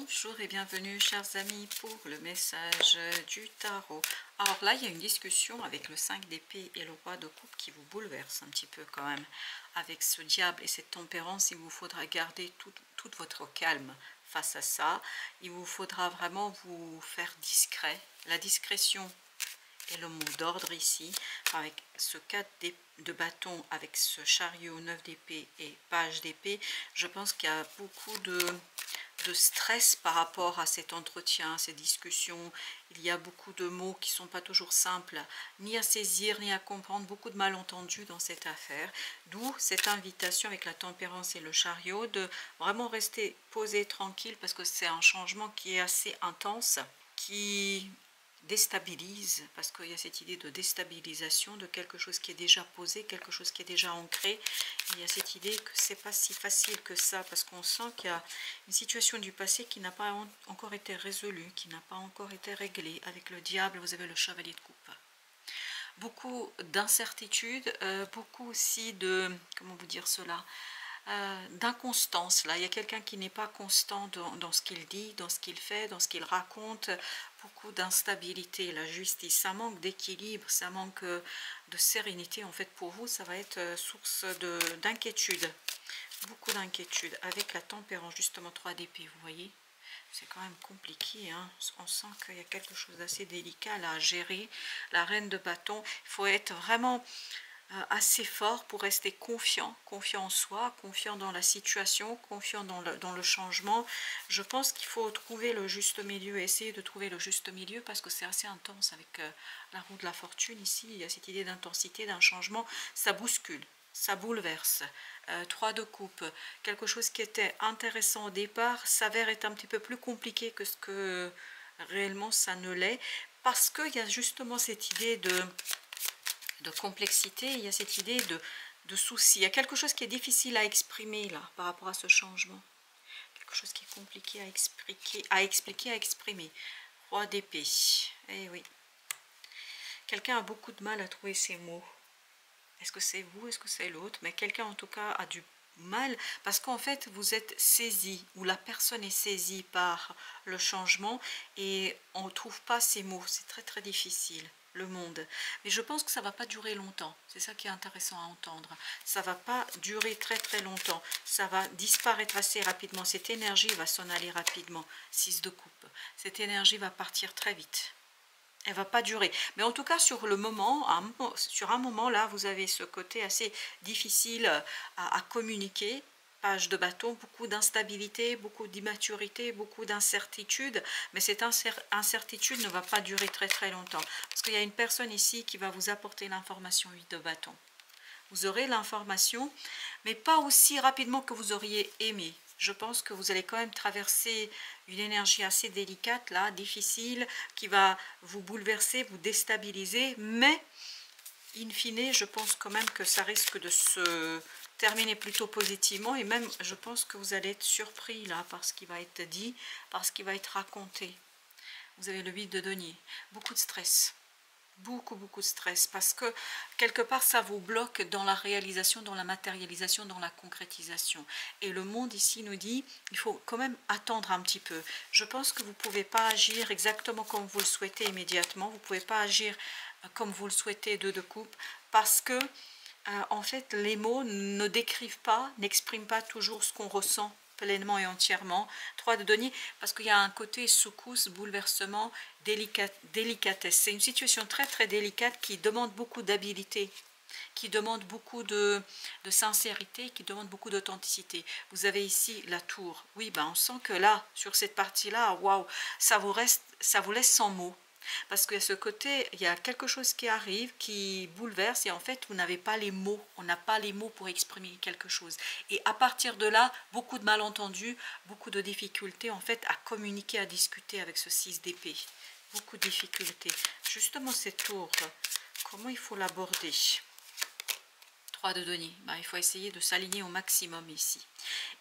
Bonjour et bienvenue chers amis pour le message du tarot. Alors là il y a une discussion avec le 5 d'épée et le roi de coupe qui vous bouleverse un petit peu quand même. Avec ce diable et cette tempérance, il vous faudra garder tout votre calme face à ça. Il vous faudra vraiment vous faire discret. La discrétion est le mot d'ordre ici, avec ce 4 de bâton, avec ce chariot 9 d'épée et page d'épée. Je pense qu'il y a beaucoup de stress par rapport à cet entretien, ces discussions. Il y a beaucoup de mots qui ne sont pas toujours simples, ni à saisir, ni à comprendre, beaucoup de malentendus dans cette affaire. D'où cette invitation avec la tempérance et le chariot, de vraiment rester posé, tranquille, parce que c'est un changement qui est assez intense, qui déstabilise, parce qu'il y a cette idée de déstabilisation de quelque chose qui est déjà posé, quelque chose qui est déjà ancré. Il y a cette idée que c'est pas si facile que ça, parce qu'on sent qu'il y a une situation du passé qui n'a pas encore été résolue, qui n'a pas encore été réglée. Avec le diable, vous avez le chevalier de coupe. Beaucoup d'incertitudes, beaucoup aussi de, comment vous dire cela, d'inconstance. Là, il y a quelqu'un qui n'est pas constant dans ce qu'il dit, dans ce qu'il fait, dans ce qu'il raconte. Beaucoup d'instabilité, la justice, ça manque d'équilibre, ça manque de sérénité. En fait, pour vous, ça va être source d'inquiétude, beaucoup d'inquiétude. Avec la tempérance, justement 3 d'épée, vous voyez, c'est quand même compliqué, hein. On sent qu'il y a quelque chose d'assez délicat là, à gérer. La reine de bâton, il faut être vraiment assez fort pour rester confiant en soi, confiant dans la situation, confiant dans le changement. Je pense qu'il faut trouver le juste milieu, essayer de trouver le juste milieu, parce que c'est assez intense avec la roue de la fortune ici. Il y a cette idée d'intensité, d'un changement, ça bouscule, ça bouleverse. 3 de coupe, quelque chose qui était intéressant au départ s'avère être un petit peu plus compliqué que ce que réellement ça ne l'est, parce qu'il y a justement cette idée de complexité, il y a cette idée de souci. Il y a quelque chose qui est difficile à exprimer là par rapport à ce changement. Quelque chose qui est compliqué à expliquer, à exprimer. Roi d'épée. Eh oui. Quelqu'un a beaucoup de mal à trouver ces mots. Est-ce que c'est vous, est-ce que c'est l'autre? Mais quelqu'un en tout cas a du mal, parce qu'en fait vous êtes saisi, ou la personne est saisie par le changement, et on ne trouve pas ces mots. C'est très très difficile. Le monde, mais je pense que ça va pas durer longtemps. C'est ça qui est intéressant à entendre. Ça va pas durer très très longtemps, ça va disparaître assez rapidement. Cette énergie va s'en aller rapidement. 6 de coupe, cette énergie va partir très vite, elle va pas durer, mais en tout cas sur le moment, sur un moment là, vous avez ce côté assez difficile à communiquer. Page de bâton, beaucoup d'instabilité, beaucoup d'immaturité, beaucoup d'incertitude, mais cette incertitude ne va pas durer très très longtemps, parce qu'il y a une personne ici qui va vous apporter l'information. 8 de bâton, vous aurez l'information, mais pas aussi rapidement que vous auriez aimé. Je pense que vous allez quand même traverser une énergie assez délicate là, difficile, qui va vous bouleverser, vous déstabiliser, mais in fine, je pense quand même que ça risque de se terminer plutôt positivement, et même je pense que vous allez être surpris là par ce qui va être dit, par ce qui va être raconté. Vous avez le 8 de denier, beaucoup de stress. Beaucoup de stress, parce que quelque part ça vous bloque dans la réalisation, dans la matérialisation, dans la concrétisation. Et le monde ici nous dit, il faut quand même attendre un petit peu. Je pense que vous ne pouvez pas agir exactement comme vous le souhaitez immédiatement, vous ne pouvez pas agir comme vous le souhaitez, 2 de coupe, parce que en fait les mots ne décrivent pas, n'expriment pas toujours ce qu'on ressent pleinement et entièrement. 3 de denier, parce qu'il y a un côté secousse, bouleversement, délicatesse. C'est une situation très très délicate qui demande beaucoup d'habileté, qui demande beaucoup de sincérité, qui demande beaucoup d'authenticité. Vous avez ici la tour. Oui, ben on sent que là, sur cette partie-là, waouh, ça vous laisse sans mots. Parce que ce côté, il y a quelque chose qui arrive, qui bouleverse, et en fait, vous n'avez pas les mots. On n'a pas les mots pour exprimer quelque chose. Et à partir de là, beaucoup de malentendus, beaucoup de difficultés, en fait, à communiquer, à discuter avec ce 6 d'épée. Beaucoup de difficultés. Justement, cette tour, comment il faut l'aborder? 3 de denier, ben, il faut essayer de s'aligner au maximum ici.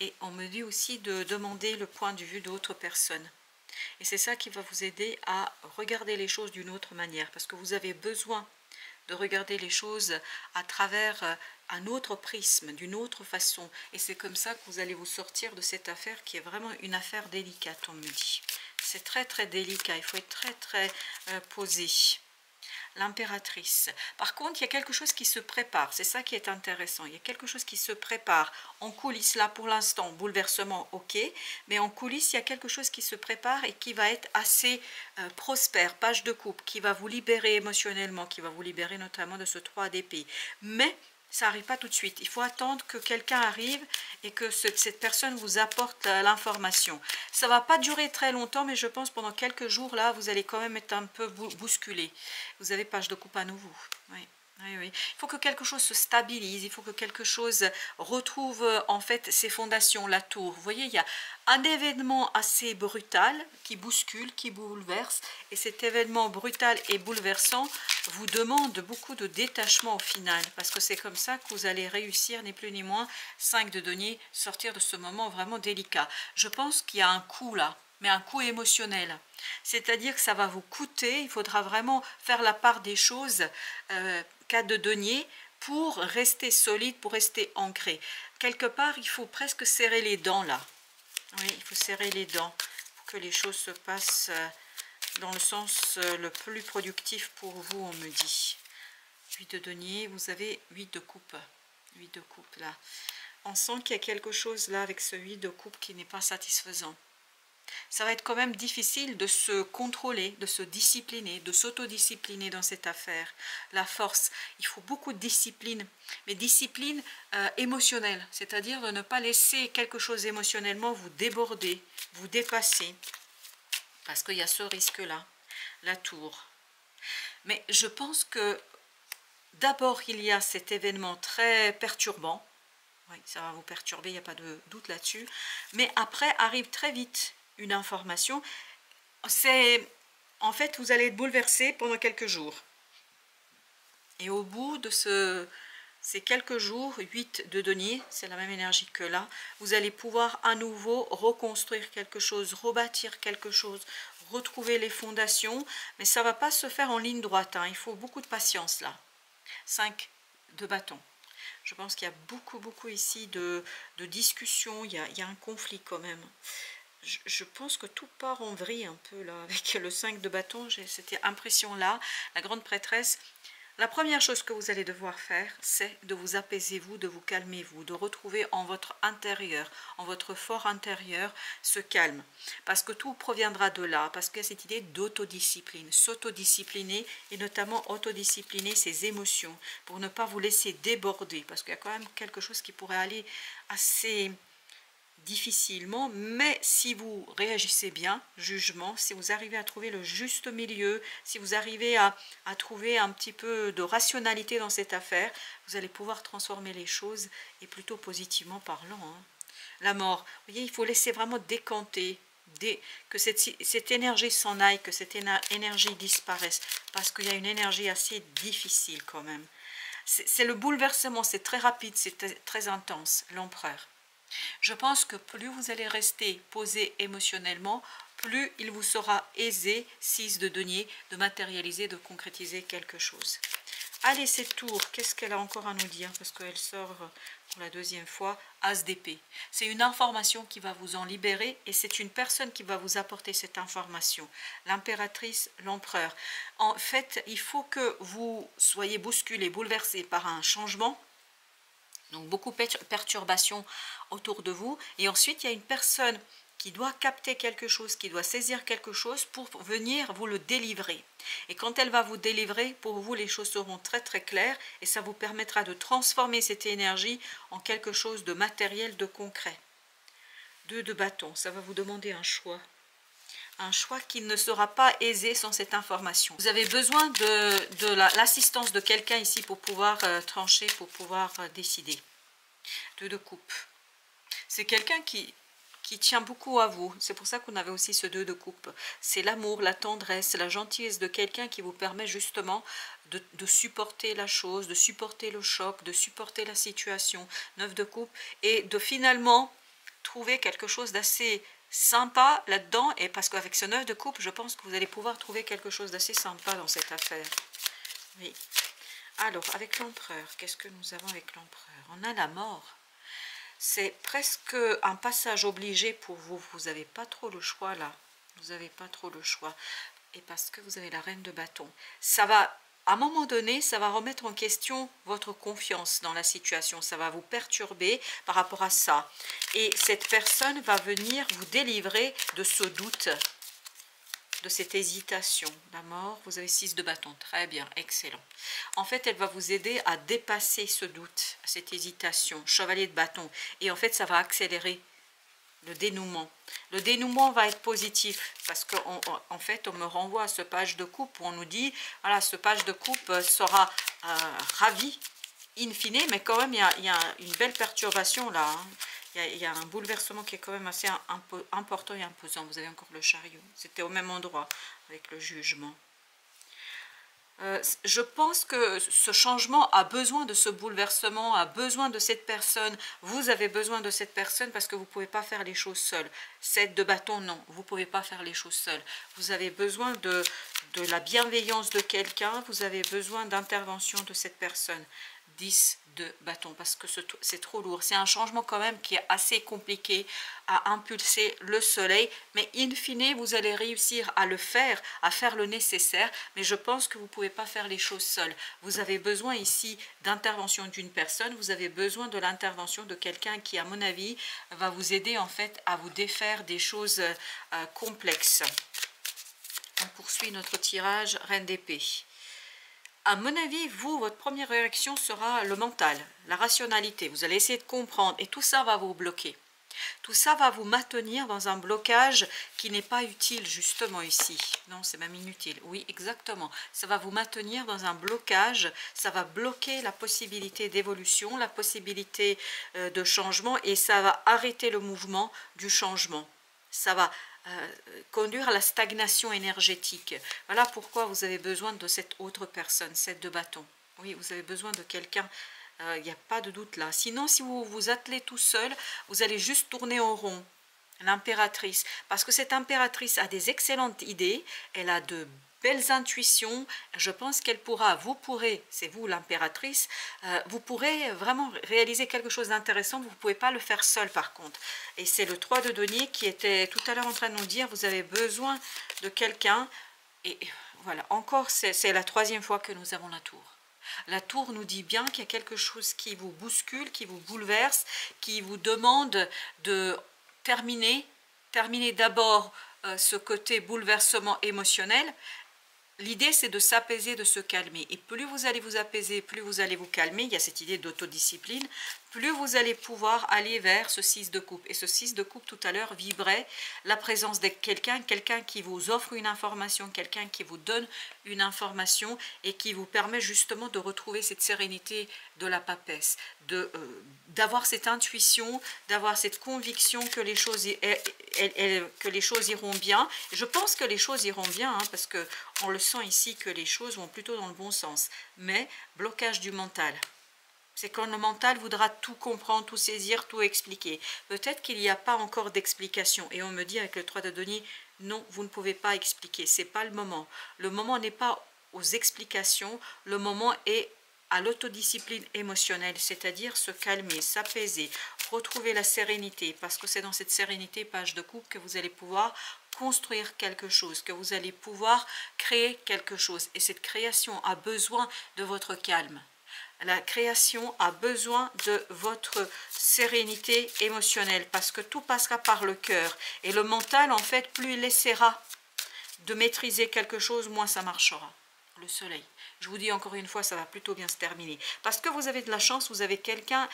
Et on me dit aussi de demander le point de vue d'autres personnes. Et c'est ça qui va vous aider à regarder les choses d'une autre manière, parce que vous avez besoin de regarder les choses à travers un autre prisme, d'une autre façon. Et c'est comme ça que vous allez vous sortir de cette affaire qui est vraiment une affaire délicate, on me dit. C'est très très délicat, il faut être très très posé. L'impératrice. Par contre, il y a quelque chose qui se prépare. C'est ça qui est intéressant. Il y a quelque chose qui se prépare en coulisses. Là, pour l'instant, bouleversement, ok. Mais en coulisses, il y a quelque chose qui se prépare et qui va être assez prospère. Page de coupe, qui va vous libérer émotionnellement, qui va vous libérer notamment de ce 3 d'épée. Mais ça n'arrive pas tout de suite. Il faut attendre que quelqu'un arrive et que cette personne vous apporte l'information. Ça ne va pas durer très longtemps, mais je pense pendant quelques jours, là, vous allez quand même être un peu bousculé. Vous avez page de coupe à nouveau. Oui. Oui, oui. Il faut que quelque chose se stabilise, il faut que quelque chose retrouve en fait ses fondations, la tour. Vous voyez, il y a un événement assez brutal qui bouscule, qui bouleverse, et cet événement brutal et bouleversant vous demande beaucoup de détachement au final, parce que c'est comme ça que vous allez réussir, ni plus ni moins, 5 de denier, sortir de ce moment vraiment délicat. Je pense qu'il y a un coup là, mais un coup émotionnel. C'est-à-dire que ça va vous coûter, il faudra vraiment faire la part des choses, 4 de denier, pour rester solide, pour rester ancré. Quelque part, il faut presque serrer les dents là. Oui, il faut serrer les dents pour que les choses se passent dans le sens le plus productif pour vous, on me dit. 8 de denier, vous avez 8 de coupe. 8 de coupe là. On sent qu'il y a quelque chose là avec ce 8 de coupe qui n'est pas satisfaisant. Ça va être quand même difficile de se contrôler, de se discipliner, de s'autodiscipliner dans cette affaire. La force, il faut beaucoup de discipline, mais discipline émotionnelle, c'est-à-dire de ne pas laisser quelque chose émotionnellement vous déborder, vous dépasser, parce qu'il y a ce risque-là, la tour. Mais je pense que d'abord il y a cet événement très perturbant, oui, ça va vous perturber, il n'y a pas de doute là-dessus, mais après arrive très vite une information, c'est en fait vous allez être bouleversé pendant quelques jours et au bout de ces quelques jours, 8 de denier, c'est la même énergie que là, vous allez pouvoir à nouveau reconstruire quelque chose, rebâtir quelque chose, retrouver les fondations, mais ça va pas se faire en ligne droite, hein, il faut beaucoup de patience là. 5 de bâton. Je pense qu'il y a beaucoup ici de discussions, il y a un conflit quand même. Je pense que tout part en vrille un peu là, avec le 5 de bâton, j'ai cette impression-là. La grande prêtresse, la première chose que vous allez devoir faire, c'est de vous apaiser, vous, de vous calmer, vous, de retrouver en votre intérieur, en votre fort intérieur, ce calme. Parce que tout proviendra de là, parce qu'il y a cette idée d'autodiscipline, s'autodiscipliner et notamment autodiscipliner ses émotions pour ne pas vous laisser déborder, parce qu'il y a quand même quelque chose qui pourrait aller assez difficilement, mais si vous réagissez bien, jugement, si vous arrivez à trouver le juste milieu, si vous arrivez à trouver un petit peu de rationalité dans cette affaire, vous allez pouvoir transformer les choses et plutôt positivement parlant. Hein. La mort, vous voyez, il faut laisser vraiment décanter, que cette énergie s'en aille, que cette énergie disparaisse, parce qu'il y a une énergie assez difficile quand même. C'est le bouleversement, c'est très rapide, c'est très intense, l'empereur. Je pense que plus vous allez rester posé émotionnellement, plus il vous sera aisé, 6 de denier, de matérialiser, de concrétiser quelque chose. Allez, cette tour, qu'est-ce qu'elle a encore à nous dire? Parce qu'elle sort pour la deuxième fois, As d'épée. C'est une information qui va vous en libérer et c'est une personne qui va vous apporter cette information. L'impératrice, l'empereur. En fait, il faut que vous soyez bousculé, bouleversé par un changement. Donc beaucoup de perturbations autour de vous. Et ensuite, il y a une personne qui doit capter quelque chose, qui doit saisir quelque chose pour venir vous le délivrer. Et quand elle va vous délivrer, pour vous, les choses seront très très claires et ça vous permettra de transformer cette énergie en quelque chose de matériel, de concret. 2 de bâton, ça va vous demander un choix. Un choix qui ne sera pas aisé sans cette information. Vous avez besoin de l'assistance de quelqu'un ici pour pouvoir trancher, pour pouvoir décider. 2 de coupe. C'est quelqu'un qui tient beaucoup à vous. C'est pour ça qu'on avait aussi ce 2 de coupe. C'est l'amour, la tendresse, la gentillesse de quelqu'un qui vous permet justement de supporter la chose, de supporter le choc, de supporter la situation. 9 de coupe. Et de finalement trouver quelque chose d'assez sympa là-dedans, et parce qu'avec ce 9 de coupe, je pense que vous allez pouvoir trouver quelque chose d'assez sympa dans cette affaire. Oui. Alors, avec l'empereur, qu'est-ce que nous avons avec l'empereur? On a la mort. C'est presque un passage obligé pour vous. Vous n'avez pas trop le choix là. Vous n'avez pas trop le choix. Et parce que vous avez la reine de bâton. Ça va, à un moment donné, ça va remettre en question votre confiance dans la situation. Ça va vous perturber par rapport à ça. Et cette personne va venir vous délivrer de ce doute, de cette hésitation. La mort, vous avez 6 de bâton. Très bien, excellent. En fait, elle va vous aider à dépasser ce doute, cette hésitation. Chevalier de bâton. Et en fait, ça va accélérer le dénouement. Le dénouement va être positif parce qu'en en fait, on me renvoie à ce page de coupe où on nous dit, voilà, ce page de coupe sera ravi, in fine, mais quand même, il y a une belle perturbation là. Hein. Il y a un bouleversement qui est quand même assez important et imposant. Vous avez encore le chariot. C'était au même endroit avec le jugement. Je pense que ce changement a besoin de ce bouleversement, a besoin de cette personne. Vous avez besoin de cette personne parce que vous ne pouvez pas faire les choses seules. 7 de bâton, non, vous ne pouvez pas faire les choses seules. Vous avez besoin de la bienveillance de quelqu'un, vous avez besoin d'intervention de cette personne. 10 de bâton parce que c'est trop lourd. C'est un changement quand même qui est assez compliqué à impulser le soleil, mais in fine, vous allez réussir à le faire, à faire le nécessaire, mais je pense que vous ne pouvez pas faire les choses seuls. Vous avez besoin ici d'intervention d'une personne, vous avez besoin de l'intervention de quelqu'un qui, à mon avis, va vous aider en fait à vous défaire des choses complexes. On poursuit notre tirage Reine d'épée. À mon avis, vous, votre première réaction sera le mental, la rationalité. Vous allez essayer de comprendre et tout ça va vous bloquer. Tout ça va vous maintenir dans un blocage qui n'est pas utile justement ici. Non, c'est même inutile. Oui, exactement. Ça va vous maintenir dans un blocage. Ça va bloquer la possibilité d'évolution, la possibilité de changement et ça va arrêter le mouvement du changement. Ça va conduire à la stagnation énergétique. Voilà pourquoi vous avez besoin de cette autre personne, cette de bâton. Oui, vous avez besoin de quelqu'un, il n'y a pas de doute là. Sinon, si vous vous attelez tout seul, vous allez juste tourner en rond. L'impératrice, parce que cette impératrice a des excellentes idées, elle a de belles intuitions, je pense qu'elle pourra, vous pourrez, c'est vous l'impératrice, vous pourrez vraiment réaliser quelque chose d'intéressant, vous ne pouvez pas le faire seul par contre. Et c'est le 3 de denier qui était tout à l'heure en train de nous dire, vous avez besoin de quelqu'un, et voilà, encore c'est la 3e fois que nous avons la tour. La tour nous dit bien qu'il y a quelque chose qui vous bouscule, qui vous bouleverse, qui vous demande de terminer d'abord ce côté bouleversement émotionnel. L'idée, c'est de s'apaiser, de se calmer. Et plus vous allez vous apaiser, plus vous allez vous calmer, il y a cette idée d'autodiscipline, plus vous allez pouvoir aller vers ce 6 de coupe. Et ce 6 de coupe, tout à l'heure, vibrait la présence de quelqu'un qui vous offre une information, quelqu'un qui vous donne une information et qui vous permet justement de retrouver cette sérénité de la papesse, d'avoir cette intuition, d'avoir cette conviction que les choses, que les choses iront bien. Je pense que les choses iront bien, hein, parce qu'on le sent ici que les choses vont plutôt dans le bon sens. Mais blocage du mental. C'est quand le mental voudra tout comprendre, tout saisir, tout expliquer. Peut-être qu'il n'y a pas encore d'explication. Et on me dit avec le 3 de denier, non, vous ne pouvez pas expliquer. Ce n'est pas le moment. Le moment n'est pas aux explications. Le moment est à l'autodiscipline émotionnelle, c'est-à-dire se calmer, s'apaiser, retrouver la sérénité. Parce que c'est dans cette sérénité, page de coupe, que vous allez pouvoir construire quelque chose, que vous allez pouvoir créer quelque chose. Et cette création a besoin de votre calme. La création a besoin de votre sérénité émotionnelle parce que tout passera par le cœur. Et le mental, en fait, plus il essaiera de maîtriser quelque chose, moins ça marchera. Le soleil. Je vous dis encore une fois, ça va plutôt bien se terminer. Parce que vous avez de la chance, vous avez quelqu'un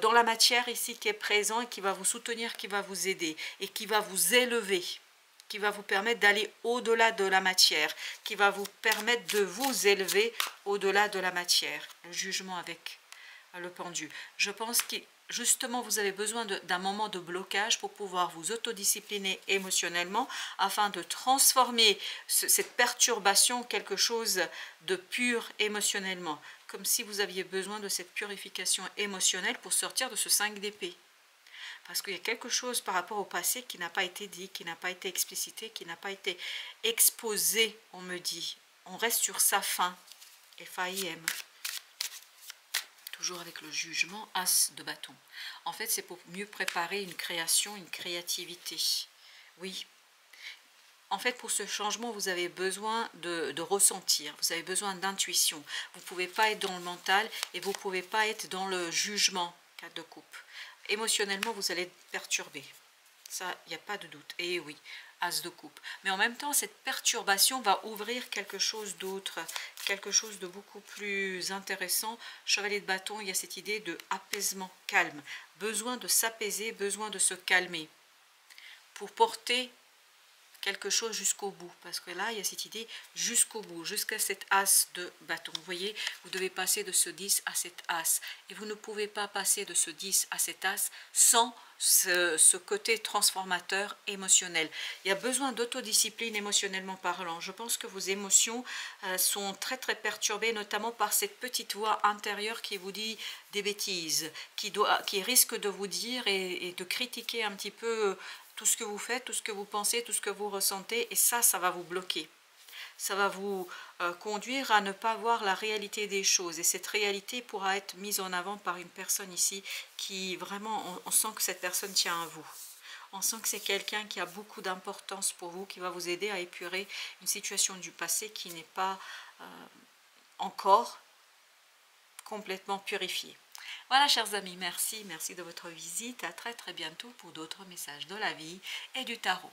dans la matière ici qui est présent et qui va vous soutenir, qui va vous aider et qui va vous élever, qui va vous permettre d'aller au-delà de la matière, qui va vous permettre de vous élever au-delà de la matière. Le jugement avec le pendu. Je pense que justement vous avez besoin d'un moment de blocage pour pouvoir vous autodiscipliner émotionnellement afin de transformer cette perturbation en quelque chose de pur émotionnellement. Comme si vous aviez besoin de cette purification émotionnelle pour sortir de ce 5 d'épée. Parce qu'il y a quelque chose par rapport au passé qui n'a pas été dit, qui n'a pas été explicité, qui n'a pas été exposé, on me dit. On reste sur sa fin, F-A-I-M. toujours avec le jugement, as de bâton. En fait, c'est pour mieux préparer une création, une créativité. Oui. En fait, pour ce changement, vous avez besoin de ressentir, vous avez besoin d'intuition. Vous ne pouvez pas être dans le mental et vous ne pouvez pas être dans le jugement, 4 de coupe. Émotionnellement, vous allez être perturbé. Ça, il n'y a pas de doute. Et oui, as de coupe. Mais en même temps, cette perturbation va ouvrir quelque chose d'autre, quelque chose de beaucoup plus intéressant. Chevalier de bâton, il y a cette idée de apaisement, calme. Besoin de s'apaiser, besoin de se calmer pour porter quelque chose jusqu'au bout, parce que là il y a cette idée jusqu'au bout, jusqu'à cette as de bâton. Vous voyez, vous devez passer de ce 10 à cette as, et vous ne pouvez pas passer de ce 10 à cette as sans ce côté transformateur émotionnel. Il y a besoin d'autodiscipline émotionnellement parlant. Je pense que vos émotions sont très très perturbées, notamment par cette petite voix intérieure qui vous dit des bêtises, qui risque de vous dire et de critiquer un petit peu tout ce que vous faites, tout ce que vous pensez, tout ce que vous ressentez, et ça va vous bloquer. Ça va vous conduire à ne pas voir la réalité des choses, et cette réalité pourra être mise en avant par une personne ici qui vraiment, on sent que cette personne tient à vous. On sent que c'est quelqu'un qui a beaucoup d'importance pour vous, qui va vous aider à épurer une situation du passé qui n'est pas encore complètement purifiée. Voilà, chers amis, merci de votre visite. À très très bientôt pour d'autres messages de la vie et du tarot.